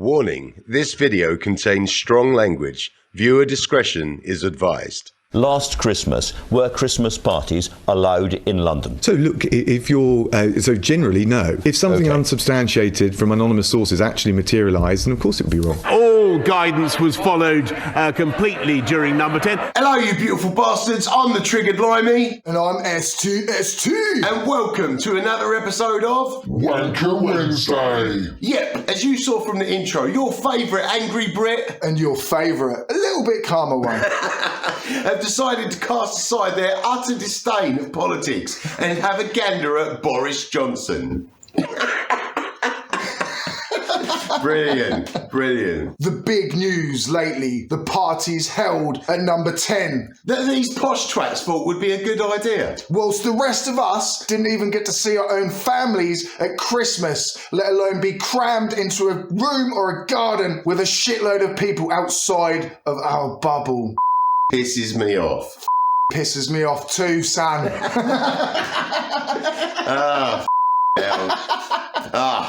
Warning, this video contains strong language. Viewer discretion is advised. Last Christmas, were Christmas parties allowed in London? So look, if you're, so generally no. If something unsubstantiated from anonymous sources actually materialised, then of course it would be wrong. All guidance was followed completely during number 10. Hello you beautiful bastards, I'm the Triggered Limey. And I'm STST. And welcome to another episode of Wanker Wednesday. Yep, as you saw from the intro, your favourite angry Brit And your favourite, a little bit calmer one. have decided to cast aside their utter disdain of politics and have a gander at Boris Johnson. Brilliant, brilliant. The big news lately, the parties held at number 10. That these posh twats thought would be a good idea. Whilst the rest of us didn't even get to see our own families at Christmas, let alone be crammed into a room or a garden with a shitload of people outside of our bubble. Pisses me off. Pisses me off too, son.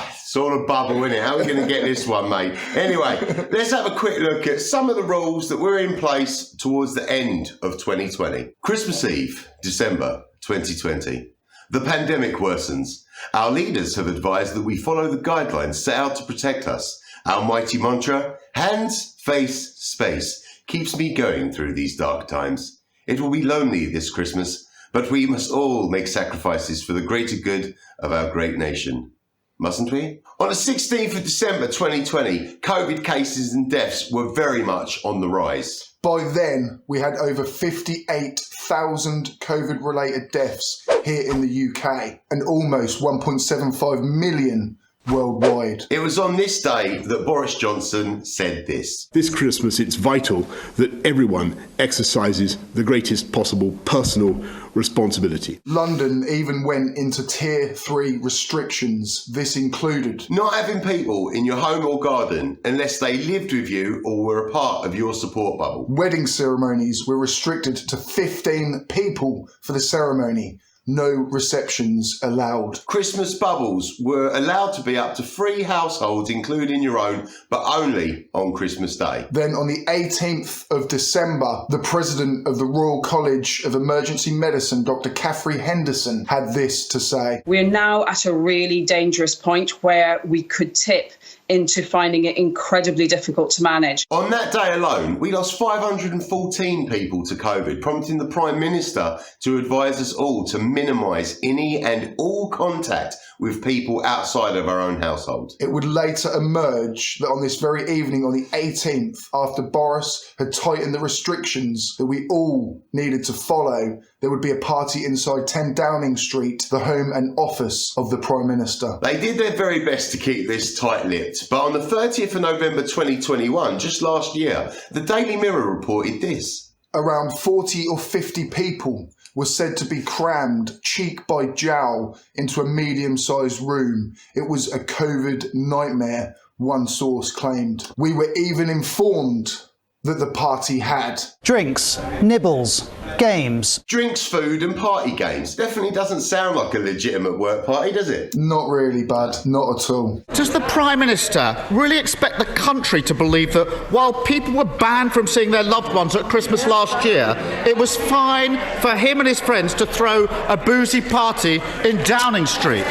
It's all a bubble, isn't it? How are we going to get this one, mate? Anyway, let's have a quick look at some of the rules that were in place towards the end of 2020. Christmas Eve, December 2020. The pandemic worsens. Our leaders have advised that we follow the guidelines set out to protect us. Our mighty mantra, hands, face, space, keeps me going through these dark times. It will be lonely this Christmas, but we must all make sacrifices for the greater good of our great nation. Mustn't we? On the 16th of December 2020, COVID cases and deaths were very much on the rise. By then, we had over 58,000 COVID-related deaths here in the UK and almost 1.75 million worldwide. It was on this day that Boris Johnson said this. This Christmas, it's vital that everyone exercises the greatest possible personal responsibility. London even went into Tier 3 restrictions. This included not having people in your home or garden unless they lived with you or were a part of your support bubble. Wedding ceremonies were restricted to 15 people for the ceremony. No receptions allowed. Christmas bubbles were allowed to be up to 3 households, including your own, but only on Christmas Day. Then on the 18th of December, the president of the Royal College of Emergency Medicine, Dr. Catherine Henderson, had this to say. We're now at a really dangerous point where we could tip into finding it incredibly difficult to manage. On that day alone, we lost 514 people to COVID, prompting the Prime Minister to advise us all to minimise any and all contact with people outside of our own household. It would later emerge that on this very evening, on the 18th, after Boris had tightened the restrictions that we all needed to follow, there would be a party inside 10 Downing Street, the home and office of the Prime Minister. They did their very best to keep this tight-lipped, but on the 30th of November 2021, just last year, the Daily Mirror reported this. Around 40 or 50 people were said to be crammed cheek by jowl into a medium-sized room. It was a COVID nightmare, one source claimed. We were even informed that the party had drinks, nibbles, games. Drinks, food and party games. Definitely doesn't sound like a legitimate work party, does it? Not really, bud. Not at all. Does the Prime Minister really expect the country to believe that while people were banned from seeing their loved ones at Christmas last year, it was fine for him and his friends to throw a boozy party in Downing Street?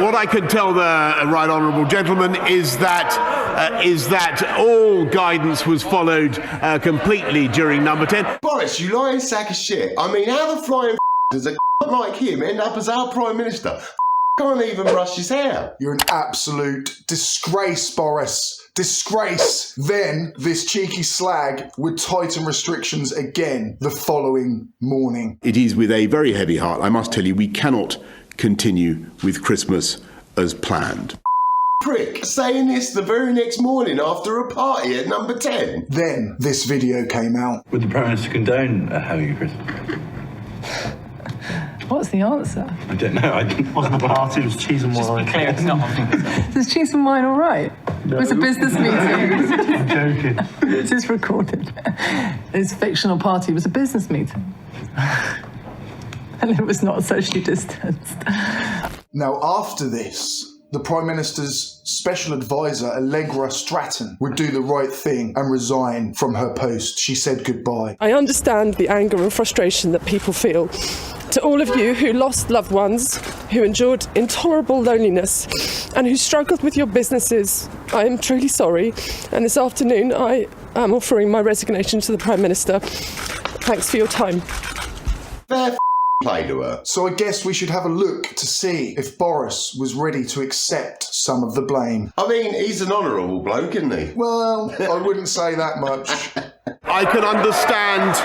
What I can tell the right honourable gentleman is that all guidance was followed completely during number 10. Boris, you lying sack of shit. I mean, how the flying does a like him end up as our Prime Minister? Can't even brush his hair. You're an absolute disgrace, Boris. Disgrace. Then this cheeky slag would tighten restrictions again the following morning. It is with a very heavy heart, I must tell you, we cannot continue with Christmas as planned. Prick, saying this the very next morning after a party at number 10. Then this video came out. Would the Prime Minister condone having a Christmas? What's the answer? I don't know. It wasn't a party, it was cheese and wine. Just be clear, it's not. Is cheese and wine all right? No. It was a business meeting. I'm joking. It is recorded. His fictional party was a business meeting. And it was not socially distanced. Now, after this, the Prime Minister's special advisor, Allegra Stratton, would do the right thing and resign from her post. She said goodbye. I understand the anger and frustration that people feel. To all of you who lost loved ones, who endured intolerable loneliness, and who struggled with your businesses, I am truly sorry. And this afternoon, I am offering my resignation to the Prime Minister. Thanks for your time. Fair play to her. So I guess we should have a look to see if Boris was ready to accept some of the blame. I mean, he's an honourable bloke, isn't he? Well, I wouldn't say that much. I can understand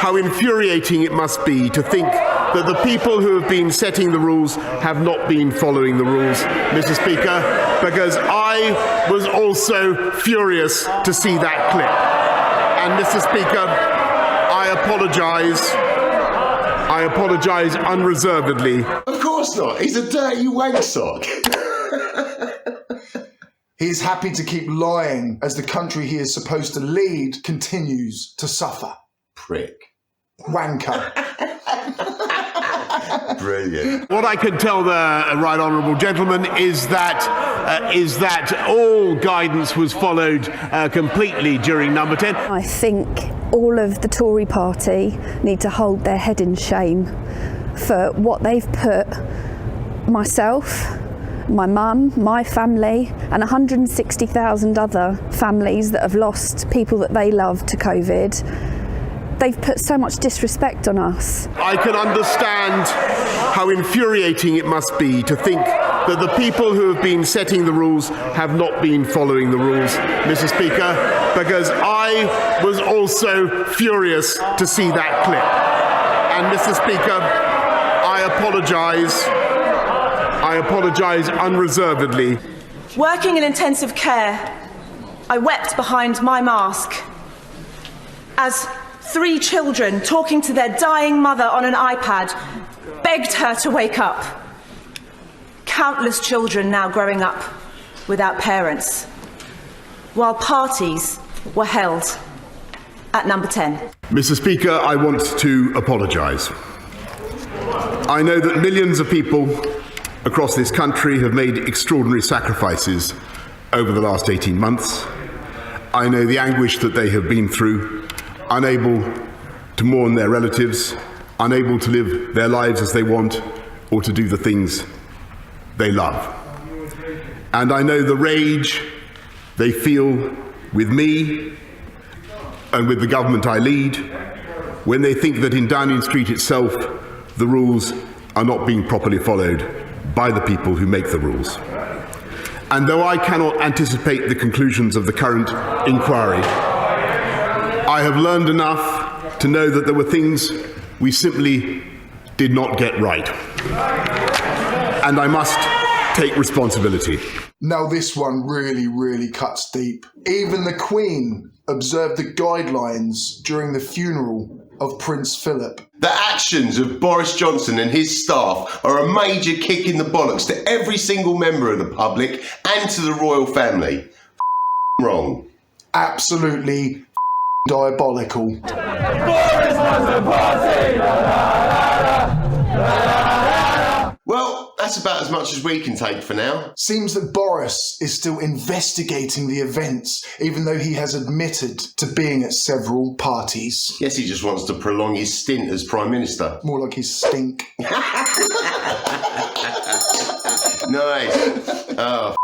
how infuriating it must be to think that the people who have been setting the rules have not been following the rules, Mr. Speaker, because I was also furious to see that clip. And Mr. Speaker, I apologise unreservedly. Of course not. He's a dirty wank sock. He is happy to keep lying as the country he is supposed to lead continues to suffer. Prick. Wanker. Brilliant. What I can tell the right honourable gentleman is that all guidance was followed completely during number 10. I think all of the Tory party need to hold their head in shame for what they've put myself, my mum, my family, and 160,000 other families that have lost people that they love to COVID. They've put so much disrespect on us. I can understand how infuriating it must be to think that the people who have been setting the rules have not been following the rules, Mr. Speaker, because I was also furious to see that clip. And Mr. Speaker, I apologise unreservedly. Working in intensive care, I wept behind my mask as 3 children talking to their dying mother on an iPad begged her to wake up. Countless children now growing up without parents, while parties were held at number 10. Mr. Speaker, I want to apologise. I know that millions of people across this country have made extraordinary sacrifices over the last 18 months. I know the anguish that they have been through, unable to mourn their relatives, unable to live their lives as they want, or to do the things they love. And I know the rage they feel with me and with the government I lead when they think that in Downing Street itself, the rules are not being properly followed by the people who make the rules. And though I cannot anticipate the conclusions of the current inquiry, I have learned enough to know that there were things we simply did not get right. And I must take responsibility. Now this one really, really cuts deep. Even the Queen observed the guidelines during the funeral of Prince Philip. The actions of Boris Johnson and his staff are a major kick in the bollocks to every single member of the public and to the royal family. Wrong. Absolutely diabolical. Well, that's about as much as we can take for now. Seems that Boris is still investigating the events, even though he has admitted to being at several parties. Guess he just wants to prolong his stint as Prime Minister. More like his stink. Nice. Oh,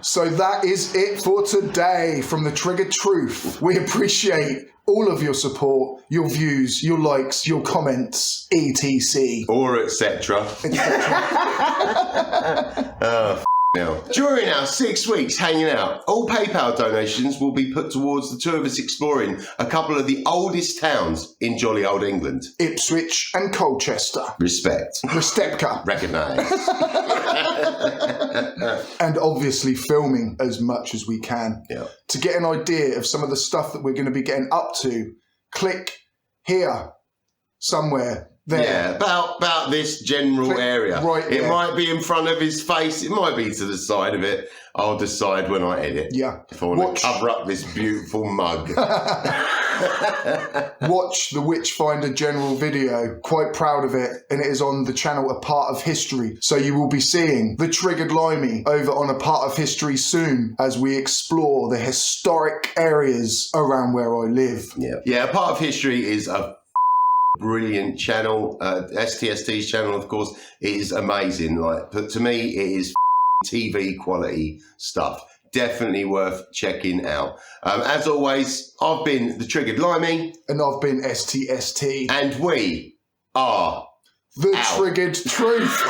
So that is it for today from the Triggered Truth. We appreciate all of your support, your views, your likes, your comments, etc. Or etc. Oh, now. During our 6 weeks hanging out, all PayPal donations will be put towards the two of us exploring a couple of the oldest towns in jolly old England. Ipswich and Colchester. Respect. Restepka. Recognise. And obviously filming as much as we can. Yeah. To get an idea of some of the stuff that we're going to be getting up to, click here, somewhere. There. Yeah, about this general area. Right it there. might be in front of his face, it might be to the side of it. I'll decide when I edit. Yeah. If I want to cover up this beautiful mug. Watch the Witchfinder General video. Quite proud of it. And it is on the channel A Part of History. So you will be seeing the Triggered Limey over on A Part of History soon as we explore the historic areas around where I live. Yeah, A Part of History is a brilliant channel. STST's channel, of course, is amazing. But to me, it is TV quality stuff. Definitely worth checking out. As always, I've been the Triggered Limey. And I've been STST. And we are the Triggered Truth.